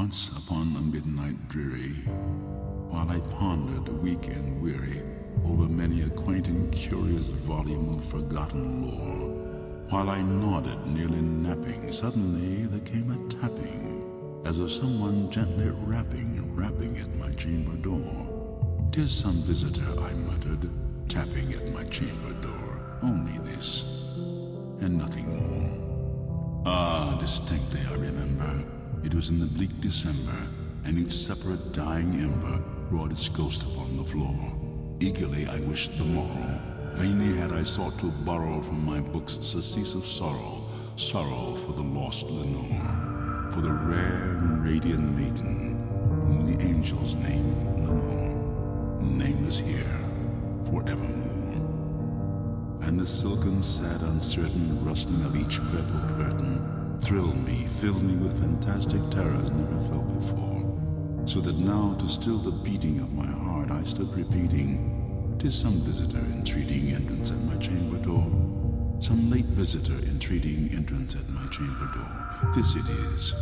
Once upon a midnight dreary, while I pondered, weak and weary, over many a quaint and curious volume of forgotten lore, while I nodded, nearly napping, suddenly there came a tapping, as of someone gently rapping at my chamber door. "'Tis some visitor," I muttered, tapping at my chamber door. Only this, and nothing more. Ah, distinctly I remember. It was in the bleak December, and each separate dying ember wrought its ghost upon the floor. Eagerly I wished the morrow. Vainly had I sought to borrow from my books surcease of sorrow, sorrow for the lost Lenore, for the rare and radiant maiden whom the angels name Lenore, nameless here forevermore. And the silken, sad, uncertain rustling of each purple curtain thrilled me, filled me with fantastic terrors never felt before, so that now, to still the beating of my heart, I stood repeating, "'Tis some visitor entreating entrance at my chamber door, some late visitor entreating entrance at my chamber door. This it is,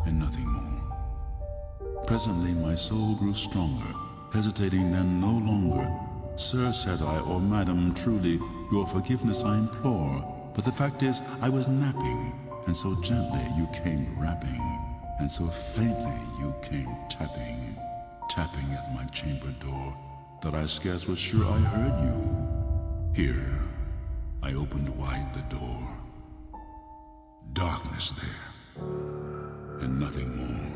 and nothing more." Presently my soul grew stronger, hesitating then no longer. "Sir," said I, "or madam, truly, your forgiveness I implore, but the fact is I was napping, and so gently you came rapping, and so faintly you came tapping, tapping at my chamber door, that I scarce was sure I heard you. Here, I opened wide the door. Darkness there, and nothing more.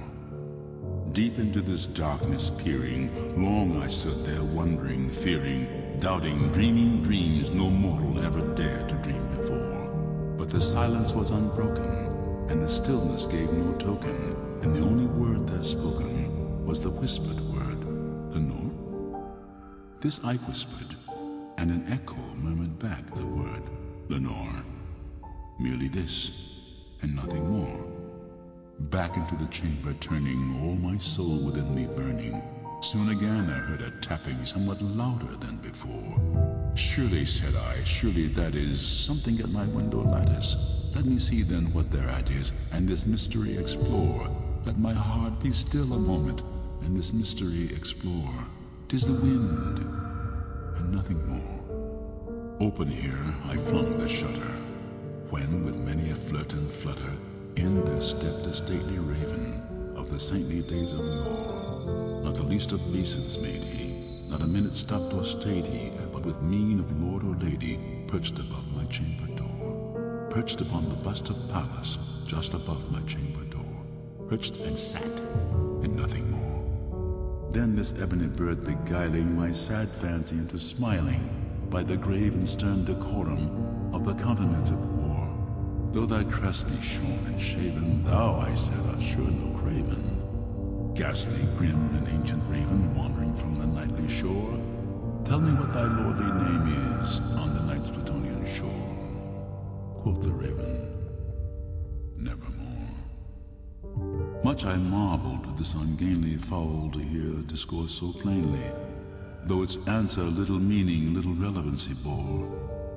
Deep into this darkness peering, long I stood there wondering, fearing, doubting, dreaming dreams no mortal ever dared to dream before. But the silence was unbroken, and the stillness gave no token, and the only word there spoken was the whispered word, "Lenore?" This I whispered, and an echo murmured back the word, "Lenore." Merely this, and nothing more. Back into the chamber turning, all my soul within me burning, soon again I heard a tapping somewhat louder than before. "Surely," said I, "surely that is something at my window lattice. Let me see then what thereat is, and this mystery explore. Let my heart be still a moment, and this mystery explore. 'Tis the wind, and nothing more." Open here I flung the shutter, when with many a flirt and flutter, in there stepped a stately raven of the saintly days of yore. Not the least obeisance made he, not a minute stopped or stayed he, but with mien of lord or lady, perched above my chamber door, perched upon the bust of Pallas, just above my chamber door, perched and sat, and nothing more. Then this ebony bird beguiling my sad fancy into smiling, by the grave and stern decorum of the countenance of war. "Though thy crest be shorn and shaven, thou," I said, "art sure no craven. Ghastly, grim, and ancient raven, wandering from the nightly shore, tell me what thy lordly name is on the night's Plutonian shore." Quoth the raven, "Nevermore." Much I marveled at this ungainly fowl to hear discourse so plainly, though its answer little meaning, little relevancy bore.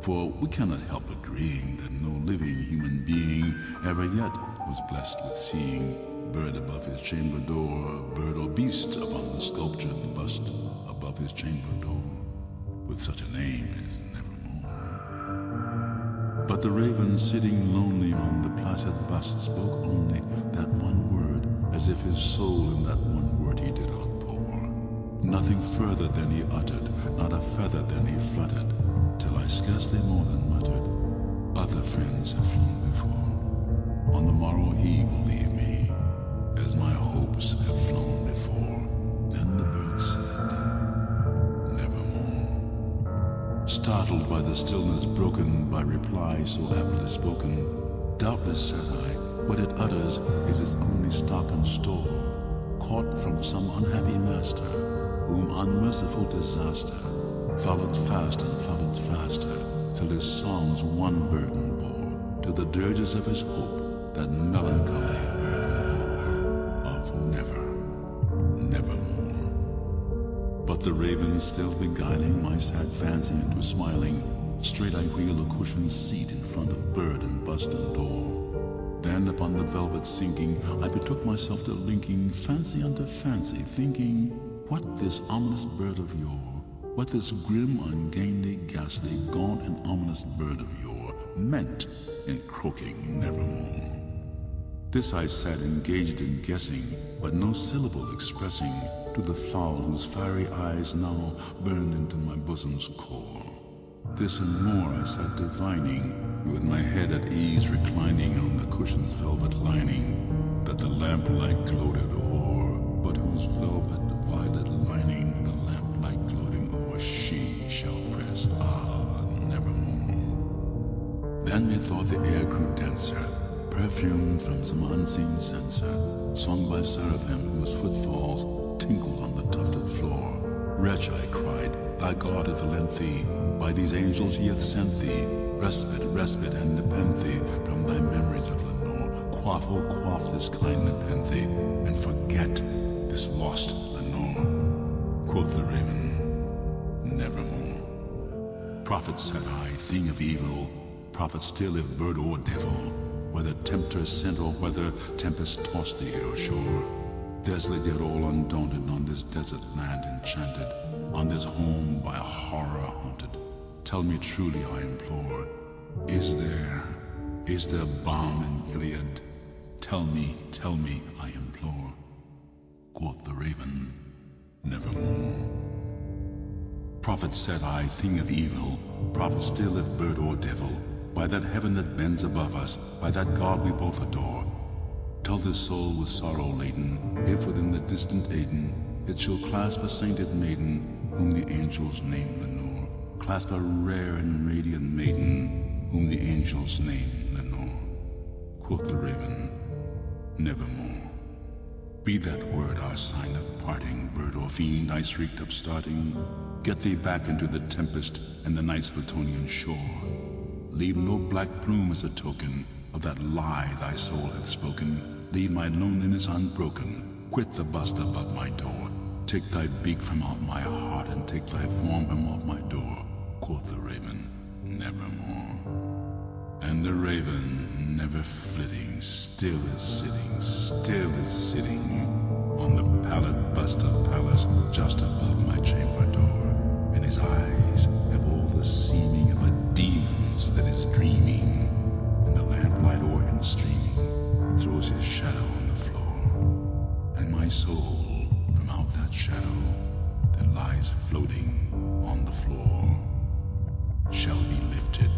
For we cannot help agreeing that no living human being ever yet was blessed with seeing bird above his chamber door, bird or beast upon the sculptured bust above his chamber door, with such a name as Nevermore. But the raven sitting lonely on the placid bust spoke only that one word, as if his soul in that one word he did outpour. Nothing further than he uttered, not a feather than he fluttered, till I scarcely more than muttered, "Other friends have flown before. On the morrow he will leave me, as my hopes have flown before." Then the bird said, "Nevermore." Startled by the stillness broken by reply so aptly spoken, "Doubtless," said I, "what it utters is its only stock and store, caught from some unhappy master, whom unmerciful disaster followed fast and followed faster, till his songs one burden bore, to the dirges of his hope that melancholy burden bore, of nevermore." But the raven still beguiling my sad fancy into smiling, straight I wheel a cushioned seat in front of bird and bust and door. hand upon the velvet sinking, I betook myself to linking fancy unto fancy, thinking what this ominous bird of yore, what this grim, ungainly, ghastly, gaunt and ominous bird of yore meant in croaking Nevermore. This I sat engaged in guessing, but no syllable expressing to the fowl whose fiery eyes now burned into my bosom's core. This and more I sat divining, with my head at ease reclining on the cushion's velvet lining, that the lamplight gloated o'er, but whose velvet violet lining the lamplight gloating o'er she shall press, nevermore. Then methought the air grew denser, perfumed from some unseen censer, swung by seraphim whose footfalls tinkled on the tufted floor. Wretch, I cried, thy God hath lent thee, by these angels he hath sent thee, respite and nepenthe from thy memories of Lenore. Quaff, oh quaff this kind nepenthe, and forget this lost Lenore. Quoth the raven, nevermore. Prophet, said I, thing of evil, prophet still if bird or devil, whether tempter sent or whether tempest tossed thee here or shore. Desolate yet all undaunted on this desert land enchanted, on this home by horror haunted. Tell me truly, I implore, is there balm in Gilead? Tell me, I implore. Quoth the raven, nevermore. Prophet, said I, thing of evil, prophet still if bird or devil, by that heaven that bends above us, by that God we both adore, tell this soul with sorrow laden, if within the distant Aden, it shall clasp a sainted maiden, whom the angels name Lenore, clasp a rare and radiant maiden, whom the angels name Lenore. Quoth the raven, nevermore. Be that word our sign of parting, bird or fiend, I shrieked upstarting. Get thee back into the tempest and the night's Plutonian shore. Leave no black plume as a token of that lie thy soul hath spoken. Leave my loneliness unbroken. Quit the bust above my door. Take thy beak from out my heart and take thy form from off my door. Quoth the raven, nevermore. And the raven, never flitting, still is sitting on the pallid bust of Pallas just above my chamber door. And his eyes have all the seeming of a demon's that is dreaming, and the lamplight o'er him streaming throws his shadow on the floor. And my soul, from out that shadow that lies floating on the floor, shall be lifted